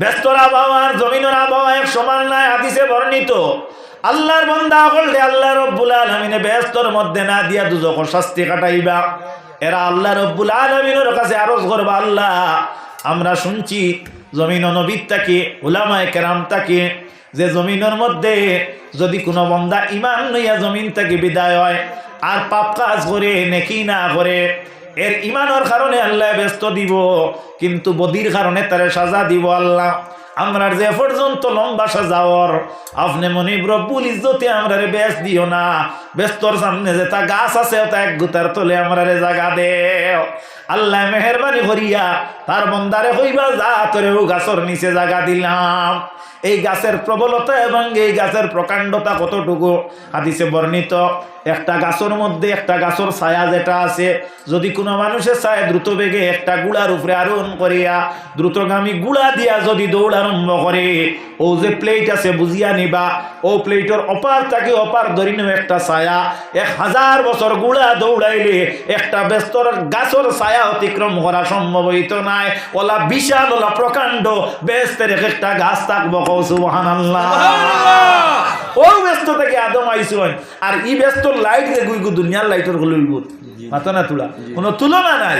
ব্যস্তর আবহাওয়া আর জমিনের আবহাওয়া এক সমান নয়। হাদিসে বর্ণিত আল্লাহর বান্দা হলে আল্লাহ রব্বুল আলামিনে ব্যস্তর মধ্যে না দিয়া দুজখের শাস্তি কাটাইবা। এরা আল্লাহ রব্বুল আলামিনের কাছে আরজ করবা, আল্লাহ আমরা শুনছি জমিন নবীর তাকে উলামায়ে কেরাম তাকে যে জমিনের মধ্যে যদি কোনো বান্দা ঈমান লইয়া জমিন থেকে বিদায় হয় আর পাপ কাজ করে নেকি না করে, এর ঈমানের কারণে আল্লাহ ব্যস্ত দিব, কিন্তু বদির কারণে তারে সাজা দিব। আল্লাহ আমরার যে পর্যন্ত লম্বা সাজাওয়ার আপনি মনিব রব্বুল ইজ্জতে আমরারে বেশ দিও না। ব্যস্তর সামনে যে তা গাছ আছে তা এক গুতার তলে আমরারে জায়গা দেও। আল্লাহ মেহেরবানি করিয়া তার বন্দারে হইবা যা তোরেও গাছর নিচে জায়গা দিলাম। এই গাছের প্রবলতা এবং এই গাছের প্রকাণ্ডতা কতটুকু হাদিসে বর্ণিত। একটা গাছের মধ্যে একটা গাছের ছায়া যেটা আছে, যদি কোনো মানুষের ছায়া দ্রুত বেগে একটা গুড়ার উপরে আরোহণ করিয়া দ্রুতগামী গুড়া দিয়া যদি দৌড় আরম্ভ করে, ও যে প্লেট আছে বুঝিয়া নিবা, ও প্লেটের অপার তাকে অপার ধরিন একটা ছায়া 1000 বছর গুড়া দৌড়াইলে একটা ব্যস্তর গাছের ছায়া অতিক্রম করা সম্ভব হইত নাই। ওলা বিশাল ওলা প্রকাণ্ড ব্যস্তের একটা গাছ থাকবো। সুবহানাল্লাহ। ও ব্যস্ত থেকে আদম আইসুন আর ই ব্যস্ত লাইট যে গুইগু দুনিয়ার লাইটের হলো মাথা না তুলা কোনো তুলনা নাই।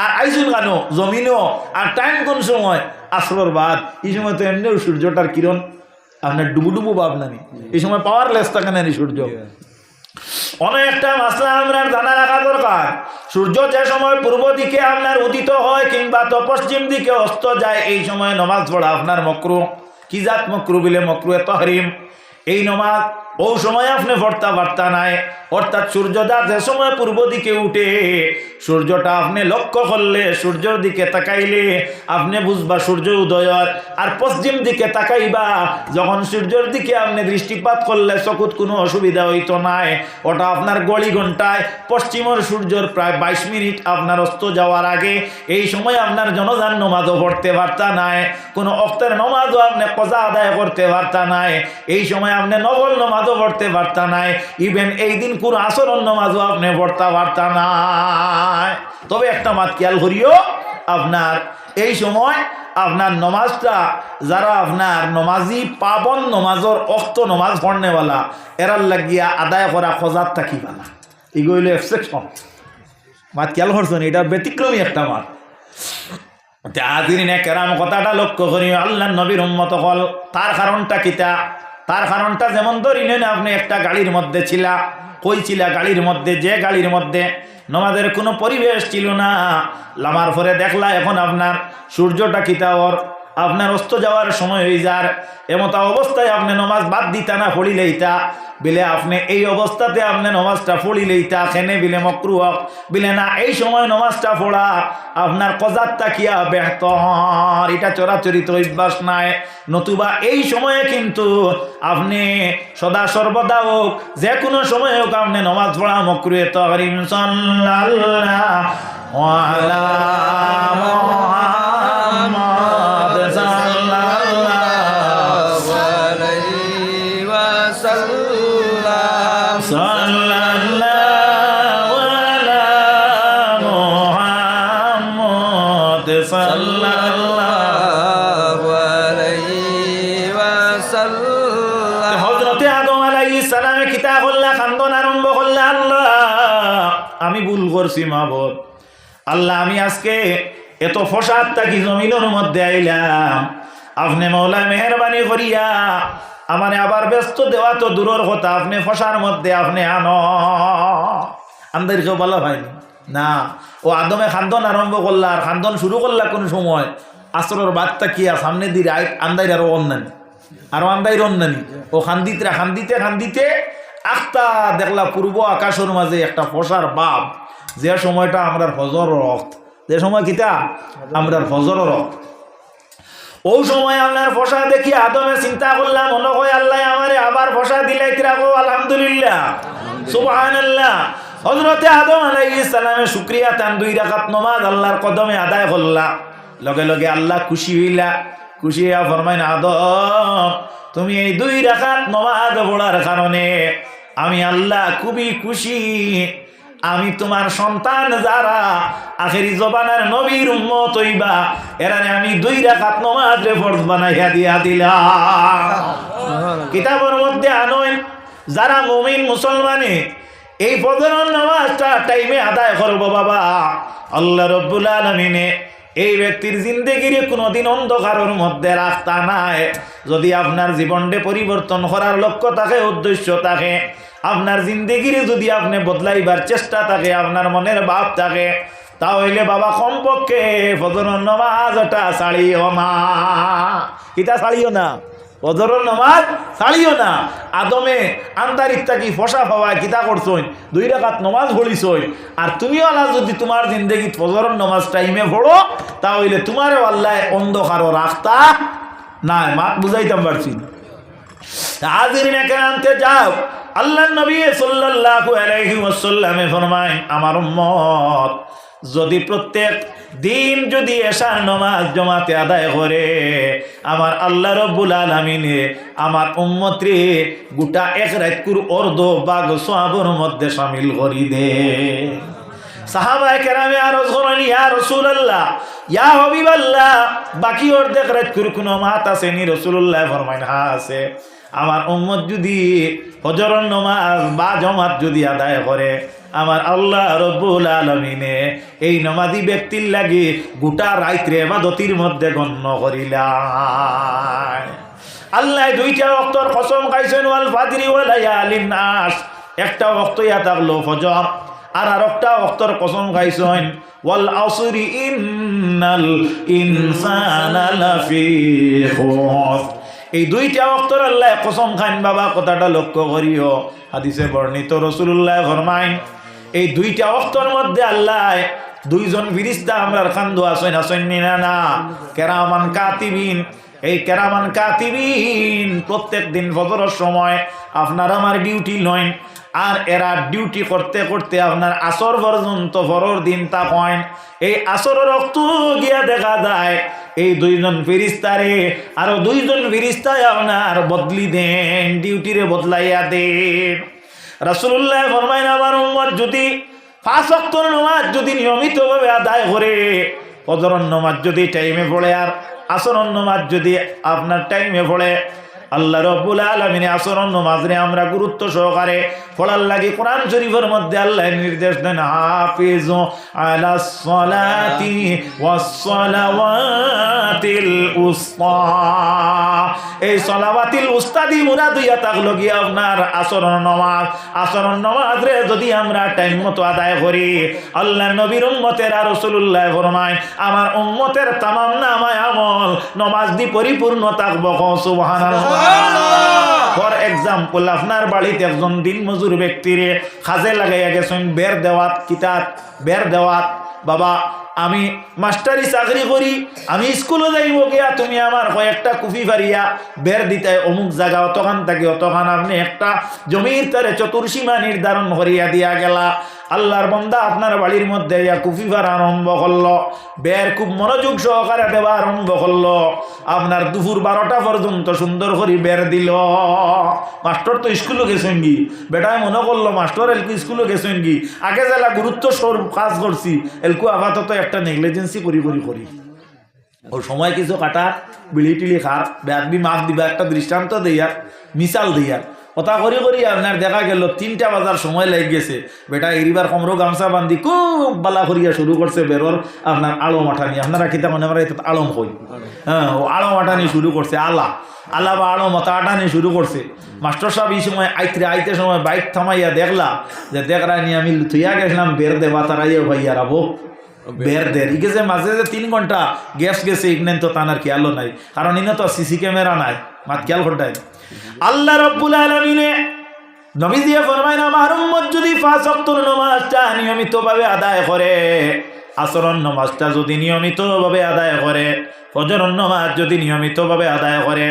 আর আইসুন গানো জমিনও আর টাইম কোন সময় আসর বাদ, এই সময় তো এমনিও সূর্যটার কিরণ আপনার ডুবু ভাব নানি, এই সময় পাওয়ারলেস থাকে না সূর্য। অনেকটা মাসলা আমরা জানা রাখা দরকার। সূর্য যে সময় পূর্ব দিকে আপনার উদিত হয় কিংবা তো পশ্চিম দিকে অস্ত যায়, এই সময় নমাজ পড়া আপনার মকরু। কি জাত মকরু বিলে মকরু তাহরিম। এই নমাজ ও সময় আপনি পড়তা পারতা নাই। অর্থাৎ সূর্যটা যে সময় পূর্ব দিকে উঠে, সূর্যটা আপনি লক্ষ্য করলে সূর্যের দিকে তাকাইলে আপনি বুঝবা সূর্য উদয়ের। আর পশ্চিম দিকে তাকাইবা যখন সূর্যের দিকে আপনি দৃষ্টিপাত করলে চকুত কোনো অসুবিধা হইতো নাই। ওটা আপনার গড়ি ঘন্টায় পশ্চিমের সূর্যের প্রায় 22 মিনিট আপনার অস্ত যাওয়ার আগে। এই সময় আপনার জনজান নমাজও পড়তে পারতা নাই, কোনো অক্তের নমাজও আপনি কজা আদায় করতে পারতা নাই। এই সময় আপনি নফল নমাজও পড়তে পারতা নাই, ইভেন এই দিন কোনো আসরণ নমাজও আপনি পড়তে পারতা নাই। তবে একটা মাত খেয়াল করিও, আপনার এই সময় আপনার নমাজটা যারা আপনার নমাজি পাবন নমাজর অক্ত নমাজ পড়নেওয়ালা এরার লাগিয়া আদায় করা খোঁজার থাকি পালা, এগুলো এক্সেপশন। মাত খেয়াল করছেন, এটা ব্যতিক্রমী একটা মাত। আদিনে কেরাম কথাটা লক্ষ্য করি, আল্লাহ নবীর উম্মত হল। তার কারণটা কিতা? তার কারণটা যেমন ধরি নেন, আপনি একটা গাড়ির মধ্যে ছিলা, কই ছিলা গাড়ির মধ্যে, যে গাড়ির মধ্যে নমাজের কোনো পরিবেশ ছিল না। লামার পরে দেখলা এখন আপনার সূর্যটা কিতা ওর আপনার অস্ত যাওয়ার সময় হয়ে যার, এমতা অবস্থায় আপনি নমাজ বাদ দিতা না পড়িলেইতা বিলে আপনি এই অবস্থাতে আপনি নমাজটা পড়িলেইতা খেনে বিলে মকরুহ বিলে না। এই সময় নমাজটা পড়া আপনার কজাতটা কিয়া বেহতর, এটা চরাচরিত অভ্যাস নাই। নতুবা এই সময়ে কিন্তু আপনি সদা সর্বদা হোক যে কোনো সময় হোক আপনি নমাজ পড়া মকরুহে তাহরিম। সাল্লাল্লাহু আলা মুহাম্মাদ সাল্লাল্লাহু আলাইহি ওয়াসাল্লাম। সাল্লাল্লাহু আলা মুহাম্মাদ সাল্লাল্লাহু আলাইহি ওয়াসাল্লাম। হযরতে আদম আলাইহিস সালামে কিতাব আল্লাহ খান্দন আরম্ভ করলে, আল্লাহ আমি ভুল করছি মাবুদ, আল্লাহ আমি আজকে এত ফসাদ থাকি জমিনের মধ্যে আইলাম, আপনি মওলা মেহরবানি করিয়া আমার আবার ব্যস্ত দেওয়া তো দূরের কথা, আপনি ফসার মধ্যে আপনি আনো আমাদের কেউ বলা হয়নি না। ও আদমে খান্দন আরম্ভ করলা, আর খান্দন শুরু করলা কোন সময় আসরের বাদটা কি সামনে দিয়ে আন্দাই আরো অন্যানি আরো আন্দাই অন্যানি। ও খান্দিতে খান্দিতে খান্দিতে আখতা দেখলা পূর্ব আকাশের মাঝে একটা ফসার বাপ, যে সময়টা আমরার ফজর রক্ত, যে সময় কিতা আমরার ফজর রক্ত, ও সময় আপনার ফসা দেখি আদমে চিন্তা করলাম, মনে হয় আল্লাহ আমারে আবার ফসা দিলাই রাখো, আলহামদুলিল্লাহ সুবহানাল্লাহ। হযরতে আদম আলাইহিস সালামের শুকরিয়া তান 2 রাকাত নামাজ আল্লাহর কদমে আদায় করলা। লগে লগে আল্লাহ খুশি হইলা, খুশি হইয়া ফরমাইন, আদম তুমি এই 2 রাকাত নামাজ পড়ার কারণে আমি আল্লাহ খুবই খুশি, আমি তোমার সন্তান যারা আখেরি জবানার নবীর উম্মত হইবা এরানে আমি 2 রাকাত নামাজে ফরজ বানাইয়া দিয়া দিলাম। কিতাবের মধ্যে আনয় যারা মুমিন মুসলমানে এই ফজরের নামাজটা টাইমে আদায় করব বাবা, আল্লাহ রাব্বুল আলামিনে এই ব্যক্তির জিন্দেগির কোনোদিন অন্ধকারের মধ্যে রাখতা নাই। যদি আপনার জীবনটা পরিবর্তন করার লক্ষ্য থাকে, উদ্দেশ্য থাকে, আপনার জিন্দেগির যদি আপনি বদলাইবার চেষ্টা থাকে, আপনার মনের ভাব থাকে, তাহলে বাবা কমপক্ষে ফজরের নামাজটা ছাড়িও না। এটা ছাড়িও না, ফজরের নামাজ ছাড়িও না। আদমে আন্তারিক থাকি ফসা পাওয়ায় কিতা করছই, 2 রাকাত নামাজ পড়িছই, আর তুমিও আল্লাহ যদি তোমার জিন্দগি ফজরের নামাজ টাইমে পড়ো তাহলে তোমারও আল্লাহ অন্ধকারও রাখতা নাই। মাত বুঝাইতাম পারছি। হাজিরিনে কেরামতে যাও, আল্লাহ নবী সাল্লাল্লাহু আলাইহি ওয়াসাল্লামে ফরমায় আমার উম্মত যদি প্রত্যেক দিন যদি এশার নামাজ জামাতে আদায় করে, আমার আল্লাহ রাব্বুল আলামিনে আমার উম্মতরে গোটা 1 রাতকুর অর্ধ ভাগ সওয়াবের মধ্যে শামিল করি দে। সাহাবায়ে কেরামে আরজ করেন, ইয়া রাসূলুল্লাহ, ইয়া হাবিবাল্লাহ, বাকি অর্ধেক রাতকুর কোন মাত আছে নি? রাসূলুল্লাহ ফরমায় হ্যাঁ আছে। আমার উম্মত যদি ফজরের নামাজ বা জামাত যদি আদায় করে, আমার আল্লাহ রাব্বুল আলামিনে এই নামাজি ব্যক্তির লাগি গোটা রাত্রে ইবাদতির মধ্যে গণ্য করিলাম। আল্লাহ 2টা ওয়াক্তর কসম খাইছেন, ওয়াল ফাজরি ওয়া লায়ালিন নাস। একটা ওয়াক্ত ইয়া থাকলো ফজর, আর আরেকটা ওয়াক্তর কসম খাইছেন ওয়াল আসরি ইন্নাল ইনসানা লাফি খুসর। এই 2টা ওয়াক্তর আল্লাহ কসম খান বাবা, কথাটা লক্ষ্য করিও। হাদিসে বর্ণিত রাসূলুল্লাহ ফরমায় এই 2টা ওয়াক্তর মধ্যে আল্লাহ 2 জন ফেরেশতা আমরার খান্দু আসেন না, কেরামান কাতিবিন। এই কেরামান কাতিবিন প্রত্যেক দিন ফজরের সময় আপনার আমার ডিউটি লয়, আর এরা ডিউটি করতে করতে আপনার আসর পর্যন্ত ফরর দিন তা হয়। এই আসরের রক্ত গিয়া দেখা যায় এই 2 জন ফেরেশতারে আরো 2 জন ফেরেশতায় আপনার বদলি দেন, ডিউটিরে বদলাইয়া দেন। রাসূলুল্লাহ ফরমায় আমার উম্মত যদি 5 ওয়াক্তের নামাজ যদি নিয়মিতভাবে আদায় করে, ফজরের নামাজ যদি টাইমে পড়ে আর আসরের নামাজ যদি আপনার টাইমে পড়ে, আল্লাহ রাব্বুল আলামিন আসরের নামাজে আমরা গুরুত্ব সহকারে পড়ার লাগি কোরআন শরীফের মধ্যে আল্লাহ নির্দেশ দেন, হাফিজু আলাস সালাতি ওয়াস সালাওয়াতিল উসতা। এই সালাওয়াতিল উসতা দি মুরাদ হইয়া থাকলো কি আপনার আসরের নামাজ। আসরের নামাজ রে যদি আমরা টাইম মতো আদায় করি, আল্লাহর নবীর উম্মতের আর রাসূলুল্লাহ ফরমায় আমার উম্মতের তামাম নামায় আমল নামাজ দি পরিপূর্ণ থাকবো। সুবহানাল্লাহ। ফর এক্সাম্পল, আপনার বাড়িতে একজন দিন মজুর ব্যক্তিরে কাজে লাগাইয়া গেছেন, বের দেওয়াত কিতাব বের দেওয়াত, বাবা আমি মাস্টারি চাকরি করি, আমি স্কুলে যাইব গিয়া তুমি আমার কয়েকটা কুফি ফারিয়া বের দিতে অমুক জায়গা অতখান থাকে অতখান, আপনি একটা জমির তারে চতুর্সীমা নির্ধারণ করিয়া দিয়া গেলা। আল্লাহর বান্দা আপনার বাড়ির মধ্যে ইয়া কুফি ফারা আরম্ভ করলো, বের খুব মনোযোগ সহকারে দেওয়া আরম্ভ করলো, আপনার দুপুর 12টা পর্যন্ত সুন্দর করে বের দিল। মাস্টার তো স্কুলে গেছেন গি, বেটায় মনে করলো মাস্টার এলকু স্কুলে গেছেন গি, আগে জেলা গুরুত্ব স্বরূপ কাজ করছি, এলকু আপাতত একটা নেগলিজেন্সি করি ও সময় কিছু কাটা বিড়ি টিলি খার ব্যাগবি মাফ দিবা, একটা দৃষ্টান্ত দেয়ার মিসাল দেয়ার কথা করি করি আপনার দেখা গেল 3টা বাজার সময় লেগে গেছে, বেটা এরিবার কমরো গামছা বান্ধি খুব বালা করিয়া শুরু করছে বেরোর আপনার আলো মাঠানি। আপনারা কিতা মনে করে আলম কই, হ্যাঁ ও আলো মাঠানি শুরু করছে, আলা বা আলো মাথা আটানি শুরু করছে। মাস্টার সাহেব এই সময় আইতে সময় বাইক থামাইয়া দেখলা যে দেখরানি আমি থুইয়া গেছিলাম বের দেবা, তারাইয়া ভাইয়া রাবো বের দের ই গেছে মাঝে যে 3 ঘন্টা গ্যাস গেছে, ইগনেন তো তানার খেয়ালও নাই, কারণ ইনে তো সিসি ক্যামেরা নাই, মাত খেয়াল ঘটায়। আল্লাহ রাব্বুল আলামিনে নবী দিয়ে ফরমায় আমার উম্মত যদি 5 ওয়াক্তের নামাজটা নিয়মিতভাবে আদায় করে, আসরের নামাজটা যদি নিয়মিতভাবে আদায় করে, ফজরের নামাজ যদি নিয়মিতভাবে আদায় করে,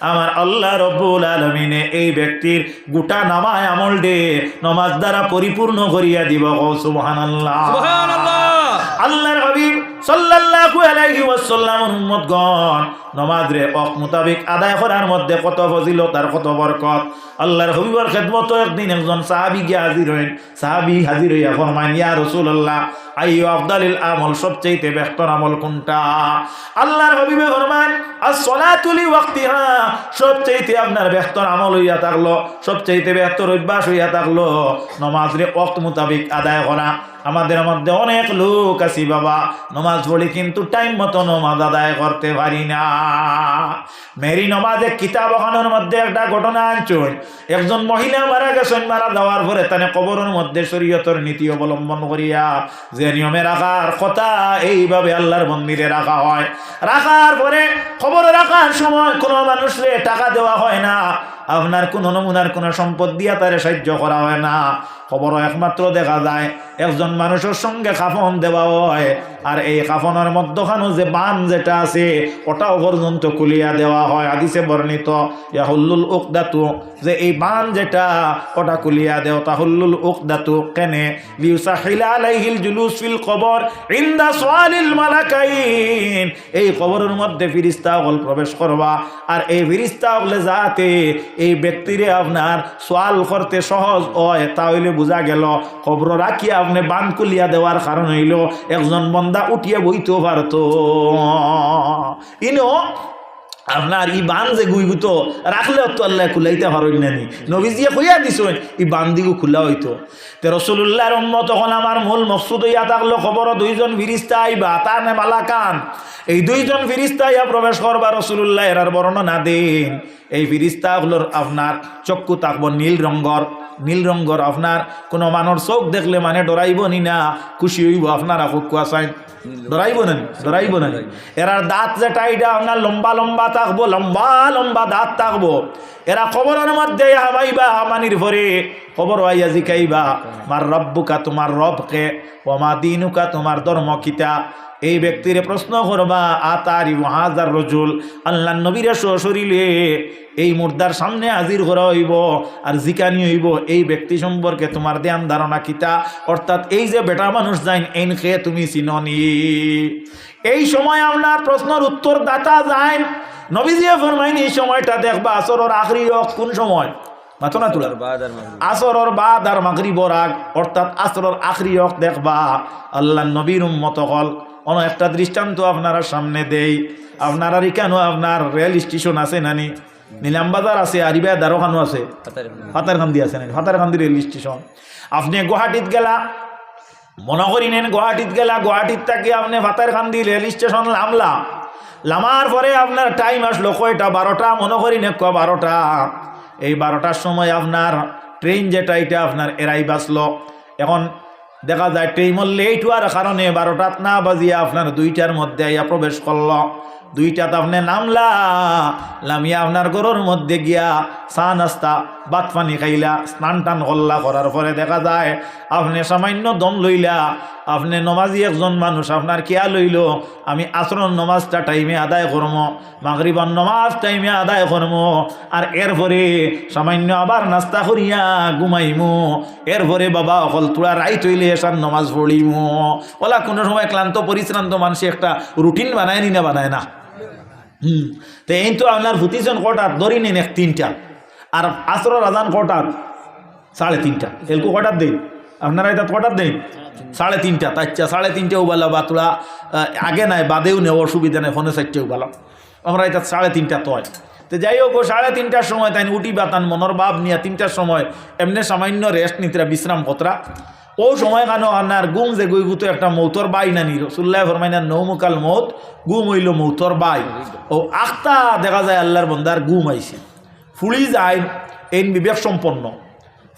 আমার আল্লাহ রাব্বুল আলামিনে এই ব্যক্তির গোটা নামায় আমল দে নামাজ দ্বারা পরিপূর্ণ করিয়া দিব। সুবহানাল্লাহ, সুবহানাল্লাহ। আল্লাহর হাবিব সাল্লাল্লাহু আলাইহি ওয়াসাল্লামের উম্মতগণ নামাজ রে ওয়াক্ত মোতাবেক আদায় করার মধ্যে কত ফজিলত আর কত বরকত। আল্লাহর হাবিবের খেদমতে একদিন একজন সাহাবী গিয়ে হাজির হইন। সাহাবী হাজির হইয়া ফরমান, ইয়া রাসূলুল্লাহ, আইয়ু আফদালিল আমল, সবচেয়ে বেহতর আমল কোনটা? আল্লাহর হাবিবে ফরমান, আস-সালাতু লিওয়াক্তিহা, সবচেয়ে আপনার বেহতর আমল হইয়া থাকলো, সবচেয়ে বেহতর অভ্যাস হইয়া থাকলো নামাজ রে ওয়াক্ত মোতাবেক আদায় করা। আমাদের মধ্যে অনেক লোক আছি বাবা, নমাজ পড়ি কিন্তু টাইম মতো নমাজ আদায় করতে পারি না। মেরি নমাজে কিতাব ওখানোর মধ্যে একটা ঘটনা আনছেন। একজন মহিলা মারা গেছেন, মারা যাওয়ার পরে তানে কবরের মধ্যে শরীয়তের নীতি অবলম্বন করিয়া যে নিয়মে রাখার কথা, এইভাবে আল্লাহর মন্দিরে রাখা হয়। রাখার পরে কবরে রাখার সময় কোনো মানুষরে টাকা দেওয়া হয় না, আপনার কোনো নমুনার কোনো সম্পদ দিয়া তারে সাহায্য করা হয় না। খবর একমাত্র দেখা যায় একজন মানুষের সঙ্গে কাফন দেওয়া হয়, আর এই কাফনের মধ্যখানো যে বান যেটা আছে ওটাও পর্যন্ত খুলিয়া দেওয়া হয়। হাদিসে বর্ণিত ইয়াহুল্লুল উকদাতু, যে এই বান যেটা ওটা খুলিয়া দেও। তাহুল্লুল উকদাতু কেনে? লিউসাহিলা আলাইহিল জুলুস ফিল কবর ইনদা সুআলিল মালাকাইন, এই কবরের মধ্যে ফেরেশতা হল প্রবেশ করবা, আর এই ফেরেশতা হলে যাতে এই ব্যক্তিরে আপনার সোয়াল করতে সহজ হয়। তাহলে বোঝা গেল কবর রাখিয়া আপনি বান খুলিয়া দেওয়ার কারণ হইল একজন বন্দা উঠিয়ে বইতেও পারত। ইনো আপনার ই বান যে গুইগুত রাখলে তো আল্লাহ খুলাইতে পারেন না, নবীজিয়ে কইয়া দিছেন ই বান দিগু খোলা হইতো। তে রাসূলুল্লাহর উম্মত তখন আমার মূল মকসুদ হইয়া থাকলো খবর দুইজন ফেরেশতা আইবা, তার নে মালাকান, এই দুইজন ফেরেশতা ইয়া প্রবেশ করবা। রাসূলুল্লাহ এর বর্ণনা দেন, এই ফেরেশতাগুলোর আপনার চক্ষু থাকবো নীল রঙর, নীল রঙর। আপনার কোনো মানুষ চোখ দেখলে মানে ডরাইব নি না, খুশি হইব। আপনারা কুয়া চাই ডরাইব না, ডরাইব না। এরার দাঁত যেটা এটা আপনার লম্বা লম্বা থাকবো, লম্বা লম্বা দাঁত থাকবো। এরা খবরের মধ্যে হাবাইবা মানির ভরে খবর আইয়া জিকাইবা, মার রব্বুকা, তোমার রবকে, ওমা দিনুকা, তোমার ধর্ম কিতা। এই ব্যক্তিরে প্রশ্ন করবা, আতারি ওয়াহাজার রজুল, আল্লাহ নবীরে সশরীরে এই মুর্দার সামনে হাজির করা হইব আর জিকানি হইব এই ব্যক্তি সম্পর্কে তোমার ধ্যান ধারণা কিতা, অর্থাৎ এই যে বেটা মানুষ যাইন এন খেয়ে তুমি চিননি। এই সময় আপনার প্রশ্নের উত্তর দাতা যায়। নবীজিয়ে ফরমাইনি এই সময়টা দেখবা আসরের আখরি ওয়াক্ত। কোন সময়? মাথনা তুলার আসরের বাদ আর মাগরিবর আগ, অর্থাৎ আসরের আখরি ওয়াক্ত দেখবা। আল্লাহ নবীর উম্মত হল অন্য একটা দৃষ্টান্ত আপনারা সামনে দেই। আপনারা কেন আপনার রেল স্টেশন আছে নানি, নিলাম বাজার আছে, আরিবা দারোখানো আছে, ফাতারকান্দি আছে নানি, ফাতারকান্দি রেল স্টেশন। আপনি গুয়াহাটিত গেলা, মনে করি নেন গুয়াহাটিত গেলা, গুয়াহাটির থেকে আপনি ফাতারকান্দি রেল স্টেশন নামলা। নামার পরে আপনার টাইম আসলো কয়টা? 12টা, মনে করি না 12টা। এই 12টার সময় আপনার ট্রেন যেটা এটা আপনার এরাই বাসলো। এখন দেখা যায় ট্রেন লেট হওয়ার কারণে 12টাত না বাজিয়া আপনার 2টার মধ্যে আইয়া প্রবেশ করলো। 2টাত আপনি নামলা, নামিয়া আপনার ঘরের মধ্যে গিয়া চা নাস্তা ভাত পানি খাইলা, স্নান টান করলা। করার পরে দেখা যায় আপনি সামান্য দম লইলা। আপনি নমাজি একজন মানুষ, আপনার কেয়া লইল আমি আসরের নমাজটা টাইমে আদায় করম, মাগরিবার নমাজ টাইমে আদায় করম, আর এরপরে সামান্য আবার নাস্তা করিয়া ঘুমাইমু। এরপরে বাবা অকল তোরা রাইত হইলে এসার নমাজ পড়িমু। ওলা কোনো সময় ক্লান্ত পরিশ্রান্ত মানুষ একটা রুটিন বানায় নি না, বানায় না। তো এই তো আপনার ভূতিজন কটার ধরি নেন 3টা, আর আসরের আজান কটার? 3:30। এলকু কটার দেন আপনারা? এটা কটার দেন? 3:30। আচ্ছা 3:30 উবালা বা তোরা আগে নাই বাদেও নেই, অসুবিধা নেই, ফোনে 4টে উবালা। আমরা এটা 3:30 তো হয়। তো যাই হোক 3:30টার সময় তাই উঠি বাতান মনের ভাব নিয়ে 3টার সময় এমনি সামান্য রেস্ট নিতরা, বিশ্রাম কতরা। ও সময় কেন আপনার গুম যে গুই গুতো একটা মৌতর বাই নানি। রাসূলুল্লাহ ফরমাইনা নৌমুকাল মৌত, গুম হইল মৌতর বাই। ও আখতা দেখা যায় আল্লাহর বন্দার গুম আইছে, ফুলি যায় এই বিবেক সম্পন্ন।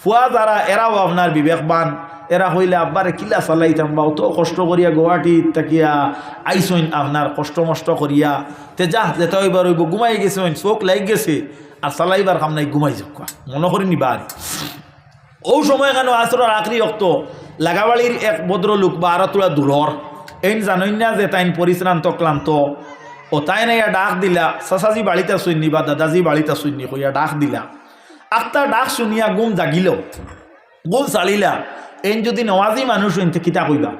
ফুয়া যারা এরাও আপনার বিবেকবান, এরা হইলে আব্বারে কিলা চালাইতাম বা অত কষ্ট করিয়া গুয়াহাটি তাকিয়া আইসইন আপনার কষ্ট মষ্ট করিয়া, তে যা যেতে হইবার হইব, ঘুমাই গেছে, চোখ লাগ গেছে আর চালাইবার কাম নাই, ঘুমাই যাক মনে করি নিবার। ও সময় কেন আসরের আখরি অক্ত লাগাবাড়ির এক ভদ্রলোক বা আরো তোলা দূরর এই জানই না যে তাইন পরিশ্রান্ত ক্লান্ত। ও তাই না ডাক দিলা, চাচাজি বাড়িতে শুননি বা দাদাজি বাড়িতে শুননি কইয়া ডাক দিলা। আখতা ডাক শুনিয়া গুম জাগিল, গুম চালিলা। এই যদি নওয়াজি মানুষ হইতে কিতা কইবা?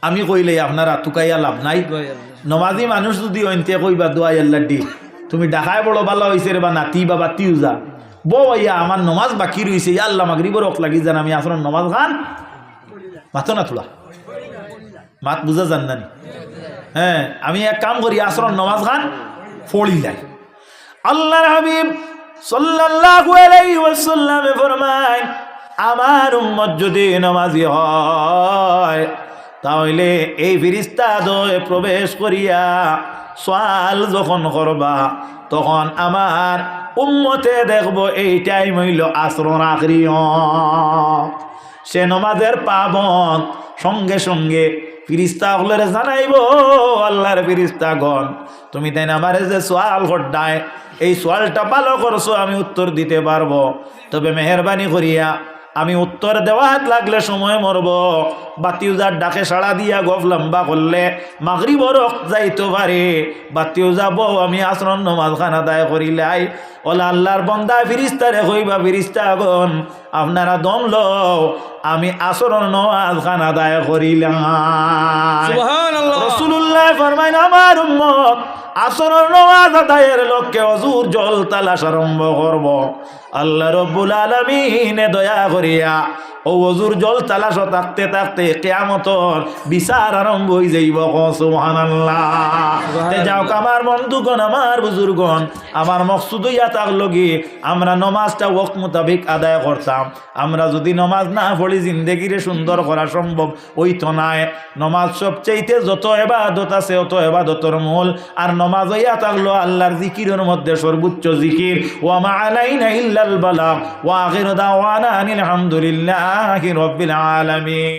আমি কইলে আপনারা তুকাইয়া লাভ নাই। নমাজি মানুষ যদি অন্তে কইবা দোয়াই আল্লাহ দি তুমি ডাকায় বড় ভালো হয়েছে রে বা নাতি বা বাতিও যা বইয়া আমার নমাজ বাকি রয়েছে আল্লাহ মাগরিবর রক লাগি যান আমি আসর নমাজ খান মাতো না তোলা মাত বুঝা যান না। হ্যাঁ আমি এক কাম করি আসর নমাজ খান ফড়ি যাই। আল্লাহর হাবিব সাল্লাল্লাহু আলাইহি ওয়াসাল্লাম ফরমায় আমার উম্মত যদি নামাজি হয় তাহলে এই ফেরেশতা দয়ে প্রবেশ করিয়া সওয়াল যখন করবা তখন আমার উম্মতে দেখব এই টাইম হইল আসরের আখরি সে নমাজের পাবন সঙ্গে সঙ্গে ফিরিস্তা হলে জানাইব আল্লাহর ফিরিস্তাগণ তুমি তাই না আমার যে সোয়াল ঘটায় এই সোয়ালটা ভালো করছো আমি উত্তর দিতে পারবো, তবে মেহরবানি করিয়া আমি উত্তর দেওয়াত লাগলে সময় মরব বাতিউজার ডাকে সাড়া দিয়া গফ লম্বা করলে মাগরিবর যাইতে পারে বাতিও যাব আমি আসরন নামাজ খান আদায় করিলাই ওলা আল্লাহর বন্দা ফিরিস্তারে কইবা ফিরিস্তাগণ আপনারা দম লও আমি আসরন নামাজ খান আদায় করিলাম। সুবহানাল্লাহ। রাসূলুল্লাহ ফরমায় আমার উম্মত আসরের নামাজ আদায়ের লক্ষ্যে অজুর জল তালাশ আরম্ভ করব। আল্লাহ রব্বুল আলামিনে দয়া করিয়া ও অজুর জল তালাশ থাকতে থাকতে কিয়ামতর বিচার আরম্ভ হয়ে যাইব। সুবহানাল্লাহ। যাও আমার বন্ধুগণ আমার বুজুর্গণ আমার মকসুদ ইয়া থাকলো কি আমরা নমাজটা ওয়াক্ত মোতাবেক আদায় করতাম। আমরা যদি নমাজ না পড়ি জিন্দেগিরে সুন্দর করা সম্ভব হইতো না। নমাজ সবচেয়ে যত ইবাদত আছে অত ইবাদতের মূল, আর নমাজ হইয়া থাকলো আল্লাহর জিকিরের মধ্যে সর্বোচ্চ জিকির। ওয়া মা আলাইনা ইল্লাল বালাগ ওয়া আখিরু দাওয়ানা আনিল হামদুলিল্লাহি রাব্বিল আলামিন।